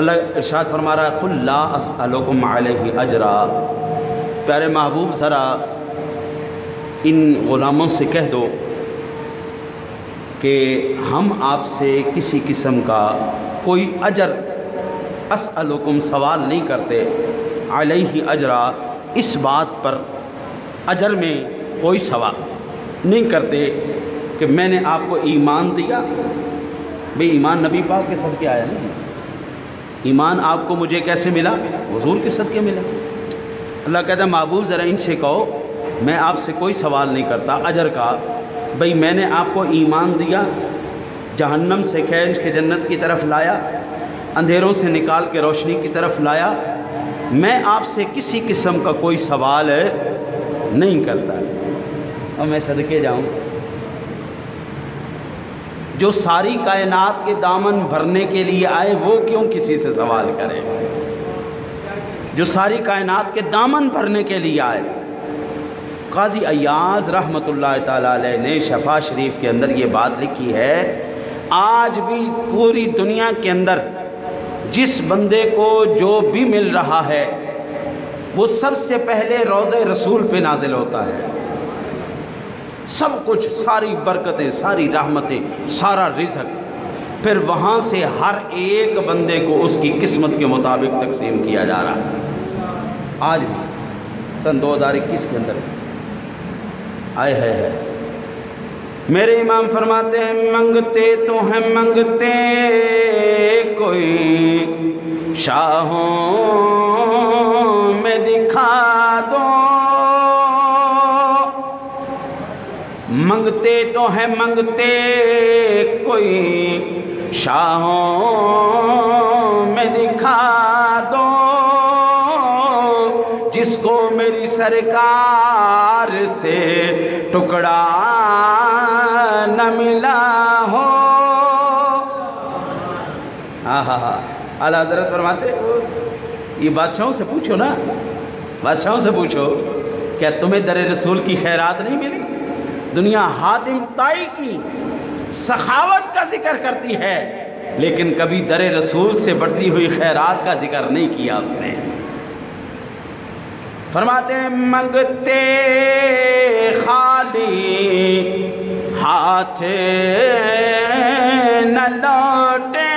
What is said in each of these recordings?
اللہ ارشاد فرما رہا ہے قُلْ لَا أَسْأَلُكُمْ عَلَيْهِ أَجْرًا، پیارے محبوب ذرا ان غلاموں سے کہہ دو کہ ہم آپ سے کسی قسم کا کوئی اجر، اسألکم سوال نہیں کرتے، علیہ اجرا اس بات پر اجر میں کوئی سوال نہیں کرتے کہ میں نے آپ کو ایمان دیا، بھئی ایمان نبی پاک کے صدقے آیا نہیں، ایمان آپ کو مجھے کیسے ملا؟ حضور کے صدقے ملا۔ اللہ کہتا ہے محبوب ذرا ان سے کہو میں آپ سے کوئی سوال نہیں کرتا اجر کا، بھئی میں نے آپ کو ایمان دیا، جہنم سے کھینچ کے جنت کی طرف لایا، اندھیروں سے نکال کے روشنی کی طرف لایا، میں آپ سے کسی قسم کا کوئی سوال نہیں کرتا، اور میں صدقے جاؤں جو ساری کائنات کے دامن بھرنے کے لیے آئے وہ کیوں کسی سے سوال کرے؟ جو ساری کائنات کے دامن بھرنے کے لیے آئے۔ قاضی ایاز رحمۃ اللہ تعالیٰ علیہ نے شفا شریف کے اندر یہ بات لکھی ہے، آج بھی پوری دنیا کے اندر جس بندے کو جو بھی مل رہا ہے وہ سب سے پہلے روضہ رسول پہ نازل ہوتا ہے، سب کچھ، ساری برکتیں، ساری رحمتیں، سارا رزق، پھر وہاں سے ہر ایک بندے کو اس کی قسمت کے مطابق تقسیم کیا جا رہا ہے۔ آج بھی سن 2021 کے اندر آئے ہے میرے امام فرماتے ہیں منگتے تو ہیں منگتے کوئی شاہوں میں دکھا دو، منگتے تو ہیں منگتے کوئی شاہوں میں دکھا دو، جس کو میری سرکار سے ٹکڑا نہ ملا ہو۔ اعلیٰ حضرت فرماتے یہ بادشاہوں سے پوچھو نا، بادشاہوں سے پوچھو کیا تمہیں در رسول کی خیرات نہیں ملی؟ دنیا حاتم طائی کی سخاوت کا ذکر کرتی ہے لیکن کبھی در رسول سے بڑھتی ہوئی خیرات کا ذکر نہیں کیا اس نے۔ فرماتے ہیں منگتے خالی ہاتھ نہ لوٹے،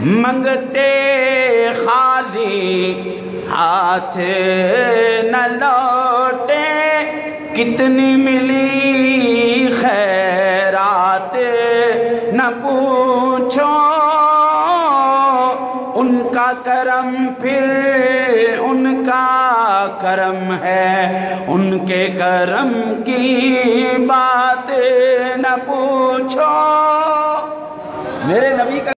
منگتے خالی ہاتھ نہ لوٹے، کتنی ملی خیرات نہ پوچھو، ان کا کرم پھر ان کا کرم ہے، ان کے کرم کی بات نہ پوچھو۔ میرے نبی کا